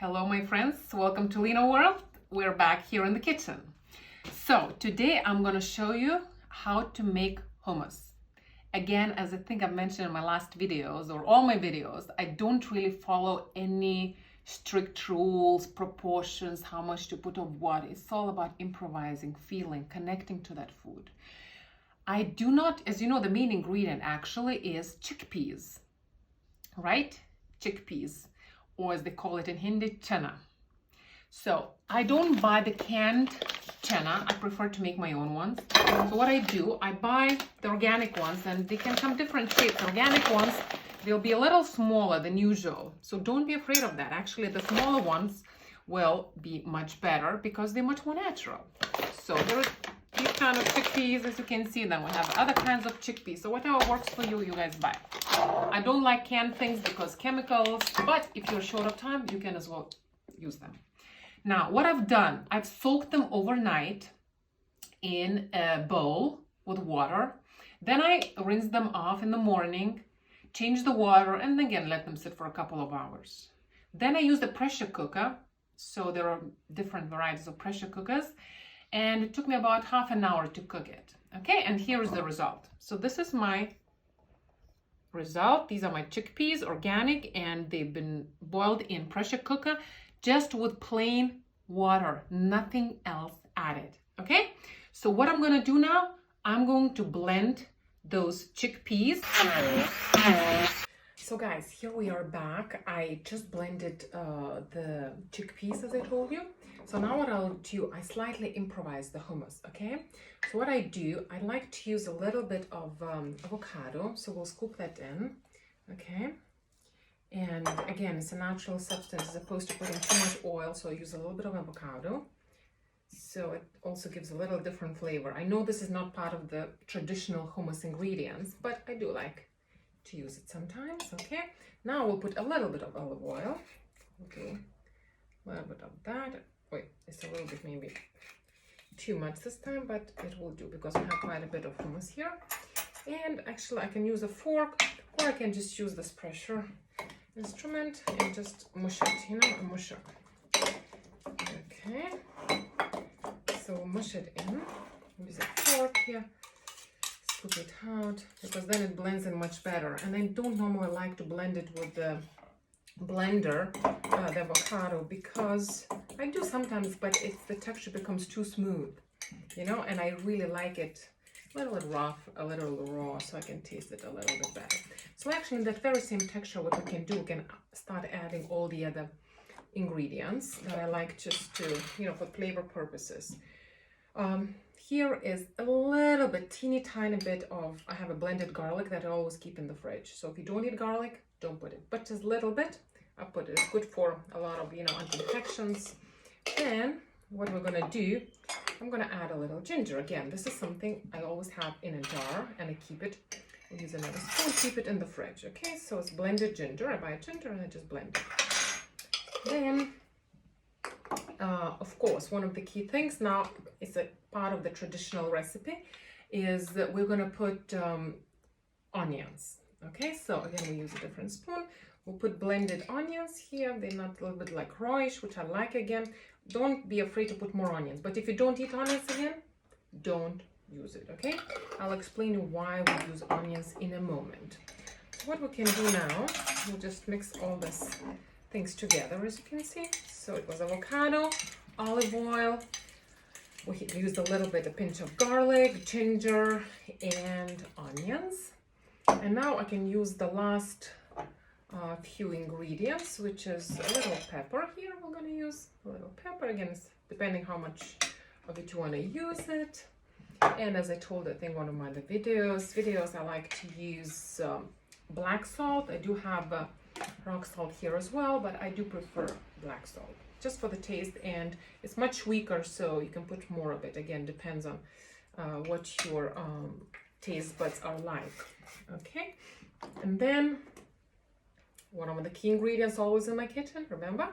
Hello my friends, welcome to Lena World. We're back here in the kitchen. So today I'm going to show you how to make hummus. Again, as I think I've mentioned in my last videos or all my videos, I don't really follow any strict rules, proportions, how much to put of what. It's all about improvising, feeling, connecting to that food. I do not, as you know, the main ingredient actually is chickpeas, right? Chickpeas, or as they call it in Hindi, chana. So I don't buy the canned chana. I prefer to make my own ones. So what I do, I buy the organic ones, and they can come different shapes. Organic ones, they'll be a little smaller than usual. So don't be afraid of that. Actually, the smaller ones will be much better because they're much more natural. So there are these kind of chickpeas, as you can see. Then we have other kinds of chickpeas. So whatever works for you, you guys buy. I don't like canned things because chemicals, but if you're short of time, you can as well use them. Now, what I've done, I've soaked them overnight in a bowl with water. Then I rinse them off in the morning, change the water, and again, let them sit for a couple of hours. Then I use the pressure cooker. So there are different varieties of pressure cookers. And it took me about half an hour to cook it. Okay, and here is the result. So this is my result. These are my chickpeas, organic, and they've been boiled in pressure cooker just with plain water, nothing else added. Okay, so what I'm going to do now, I'm going to blend those chickpeas. So guys, here we are back. I just blended the chickpeas, as I told you. So now what I'll do, I slightly improvise the hummus, okay? So what I do, I like to use a little bit of avocado. So we'll scoop that in, okay? And again, it's a natural substance as opposed to putting too much oil. So I use a little bit of avocado. So it also gives a little different flavor. I know this is not part of the traditional hummus ingredients, but I do like to use it sometimes, okay? Now we'll put a little bit of olive oil. Okay, a little bit of that. Wait, it's a little bit maybe too much this time, but it will do because I have quite a bit of hummus here. And actually I can use a fork, or I can just use this pressure instrument and just mush it, you know, mush it. Okay, so we'll mush it in. Use a fork here. Scoop it out because then it blends in much better. And I don't normally like to blend it with the blender, the avocado, because I do sometimes, but the texture becomes too smooth, you know, and I really like it a little bit rough, a little raw, so I can taste it a little bit better. So actually in that very same texture, what we can do, we can start adding all the other ingredients that I like just to, you know, for flavor purposes. Here is a little bit, teeny tiny bit of, I have a blended garlic that I always keep in the fridge. So if you don't eat garlic, don't put it, but just a little bit. I put it. It's good for a lot of, you know, anti-infections. Then what we're gonna do, I'm gonna add a little ginger. Again, this is something I always have in a jar, and I keep it. I'll use another spoon. Keep it in the fridge. Okay, so it's blended ginger. I buy ginger and I just blend it. Then, of course, one of the key things now is a part of the traditional recipe is that we're gonna put onions. Okay, so again, we use a different spoon. We'll put blended onions here. They're not a little bit like rawish, which I like again. Don't be afraid to put more onions. But if you don't eat onions again, don't use it, okay? I'll explain you why we use onions in a moment. So what we can do now, we'll just mix all these things together, as you can see. So it was avocado, olive oil. We used a little bit, a pinch of garlic, ginger, and onions. And now I can use the last few ingredients, which is a little pepper here. We're going to use a little pepper, again, depending how much of it you want to use it. And as I told, I think one of my other videos, I like to use black salt. I do have rock salt here as well, but I do prefer black salt just for the taste, and it's much weaker, so you can put more of it. Again, depends on what your taste buds are like. Okay, and then one of the key ingredients always in my kitchen, remember,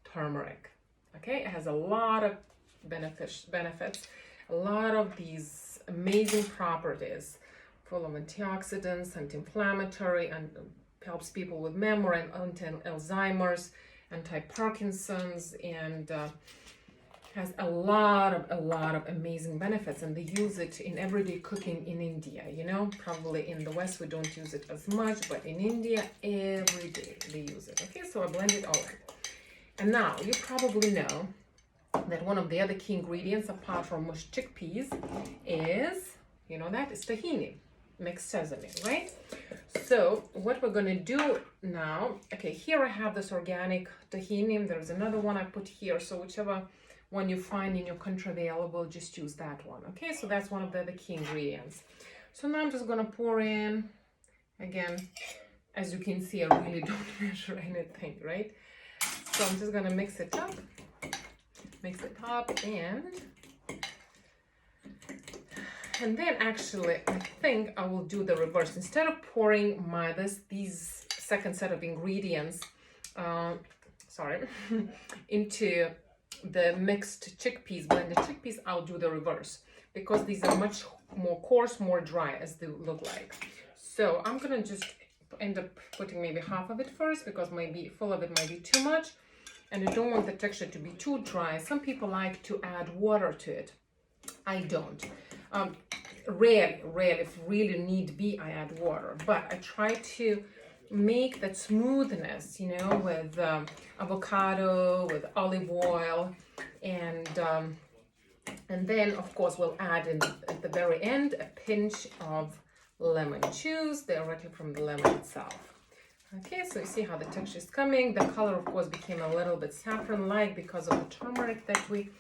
turmeric. Okay, it has a lot of benefits, a lot of these amazing properties, full of antioxidants, anti-inflammatory, and helps people with memory and Alzheimer's. anti-Parkinson's, and has a lot of amazing benefits, and they use it in everyday cooking in India. You know, probably in the West we don't use it as much, but in India every day they use it. Okay, so I blend it all in. And now you probably know that one of the other key ingredients apart from mushed chickpeas is, you know, that is tahini, mixed sesame, right? So what we're going to do now, okay, here I have this organic tahini. There's another one I put here, so whichever one you find in your country available, just use that one. Okay, so that's one of the key ingredients. So now I'm just going to pour in, again, as you can see, I really don't measure anything, right? So I'm just going to mix it up, and then actually I think I will do the reverse. Instead of pouring these second set of ingredients into the mixed chickpeas, blended chickpeas, I'll do the reverse, because these are much more coarse, more dry as they look like. So I'm gonna just end up putting maybe half of it first, because maybe full of it might be too much, and I don't want the texture to be too dry. Some people like to add water to it. I don't. Rarely, if really need be, I add water, but I try to make that smoothness, you know, with avocado, with olive oil, and then of course we'll add in at the very end a pinch of lemon juice directly from the lemon itself. Okay, so you see how the texture is coming. The color of course became a little bit saffron-like because of the turmeric that we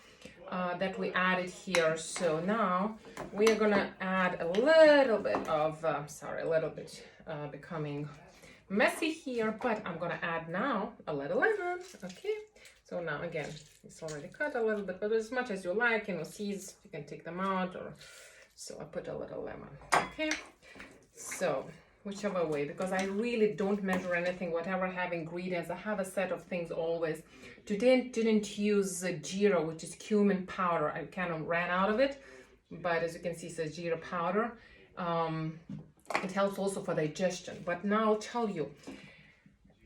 added here. So now we are gonna add a little bit of becoming messy here, but I'm gonna add now a little lemon. Okay, so now again it's already cut a little bit, but as much as you like, you know, seeds you can take them out, or so I put a little lemon. Okay, so whichever way, because I really don't measure anything. Whatever I have ingredients, I have a set of things always. Today didn't use jeera, which is cumin powder. I kind of ran out of it, but as you can see, it says jeera powder. It helps also for digestion. But now I'll tell you,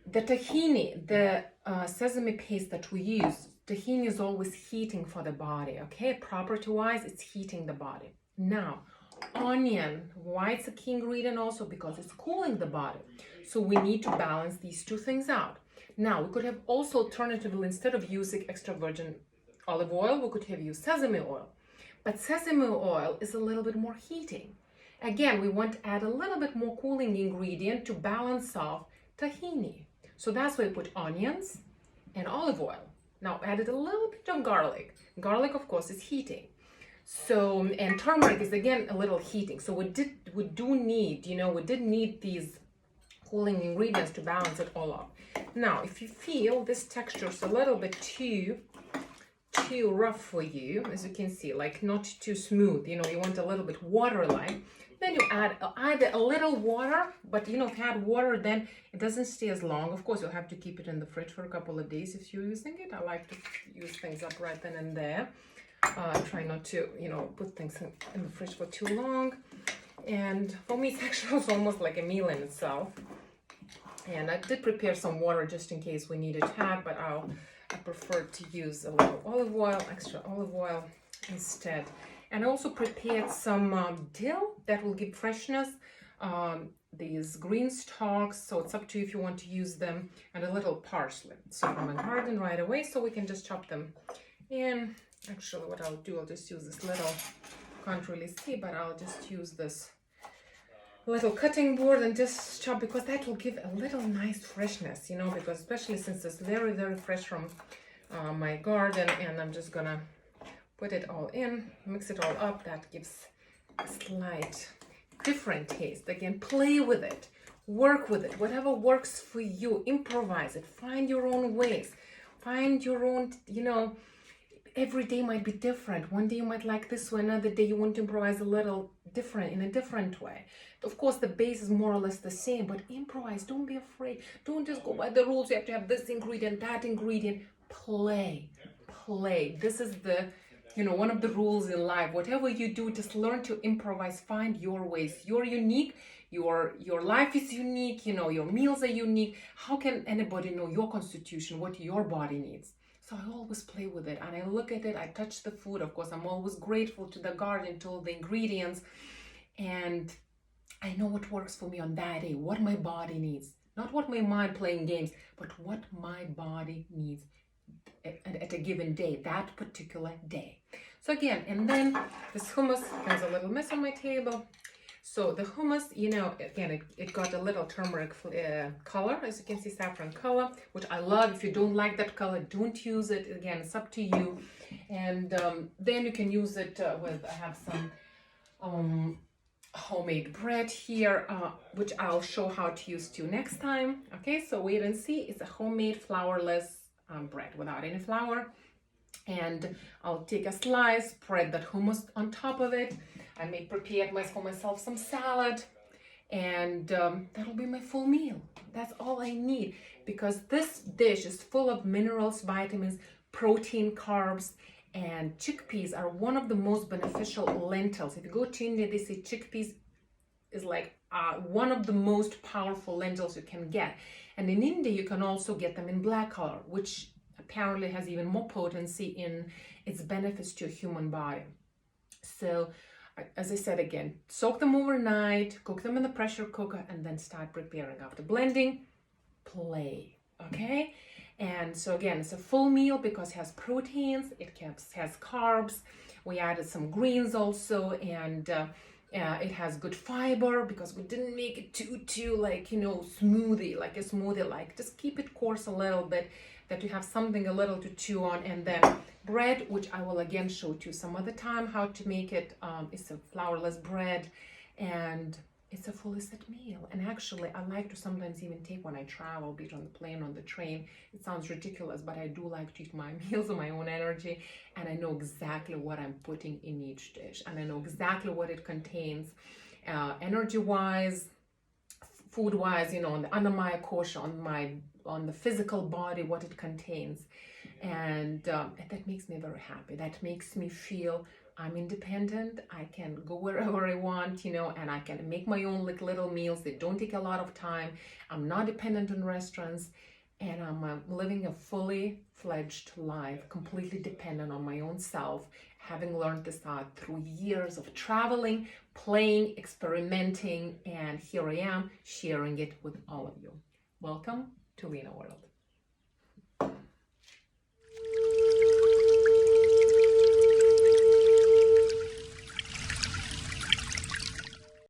the tahini, the sesame paste that we use, tahini is always heating for the body. Okay, property-wise, it's heating the body. Now, onion, why it's a key ingredient also? Because it's cooling the body. So we need to balance these two things out. Now, we could have also alternatively, instead of using extra virgin olive oil, we could have used sesame oil. But sesame oil is a little bit more heating. Again, we want to add a little bit more cooling ingredient to balance off tahini. So that's why we put onions and olive oil. Now, added a little bit of garlic. Garlic, of course, is heating. So, and turmeric is again a little heating. So we did need these cooling ingredients to balance it all up. Now, if you feel this texture is a little bit too rough for you, as you can see, like not too smooth, you know, you want a little bit water-like, then you add either a little water, but you know, if you add water, then it doesn't stay as long. Of course, you'll have to keep it in the fridge for a couple of days if you're using it. I like to use things up right then and there. Try not to, you know, put things in the fridge for too long. And for me, it's actually almost like a meal in itself. And I did prepare some water just in case we needed to have, but I prefer to use a little olive oil, extra olive oil instead. And I also prepared some dill that will give freshness. These green stalks, so it's up to you if you want to use them, and a little parsley. So from my garden right away, so we can just chop them in. Actually, what I'll do, I'll just use this little, can't really see, but I'll just use this little cutting board and just chop, because that will give a little nice freshness, you know, because especially since it's very, very fresh from my garden, and I'm just gonna put it all in, mix it all up. That gives a slight different taste. Again, play with it, work with it, whatever works for you, improvise it, find your own ways, find your own, you know, every day might be different. One day you might like this one, another day you want to improvise a little different, in a different way. Of course, the base is more or less the same, but improvise. Don't be afraid. Don't just go by the rules. You have to have this ingredient, that ingredient. Play. This is the, you know, one of the rules in life. Whatever you do, just learn to improvise. Find your ways. You're unique. your life is unique, you know, your meals are unique. How can anybody know your constitution, what your body needs? So I always play with it and I look at it, I touch the food. Of course, I'm always grateful to the garden, to all the ingredients, and I know what works for me on that day, what my body needs. Not what my mind playing games, but what my body needs at a given day, that particular day. So again, and then this hummus has a little mess on my table. So the hummus, you know, again, it got a little turmeric color, as you can see, saffron color, which I love. If you don't like that color, don't use it. Again, it's up to you. And then you can use it with, I have some homemade bread here, which I'll show how to use too next time. Okay, so wait and see. It's a homemade flourless bread without any flour. And I'll take a slice, spread that hummus on top of it. I may prepare for myself some salad, and that'll be my full meal. That's all I need, because this dish is full of minerals, vitamins, protein, carbs, and chickpeas are one of the most beneficial lentils. If you go to India, they say chickpeas is like one of the most powerful lentils you can get. And in India, you can also get them in black color, which apparently has even more potency in its benefits to a human body. So, as I said again, soak them overnight, cook them in the pressure cooker, and then start preparing. After blending, play, okay? And so again, it's a full meal because it has proteins, it has carbs. We added some greens also, and it has good fiber because we didn't make it too like, you know, smoothie, like a smoothie, like just keep it coarse a little bit, that you have something a little to chew on. And then bread, which I will again show you some other time how to make it. It's a flourless bread, and it's a fully set meal. And actually, I like to sometimes even take when I travel, be it on the plane, on the train. It sounds ridiculous, but I do like to eat my meals on my own energy, and I know exactly what I'm putting in each dish, and I know exactly what it contains, energy-wise, food-wise, you know, on the Annamaya kosha, on the physical body, what it contains. And that makes me very happy. That makes me feel I'm independent. I can go wherever I want, you know, and I can make my own like little meals. They don't take a lot of time. I'm not dependent on restaurants, and I'm living a fully fledged life, completely dependent on my own self, having learned this art through years of traveling, playing, experimenting, and here I am sharing it with all of you. Welcome to Lena World.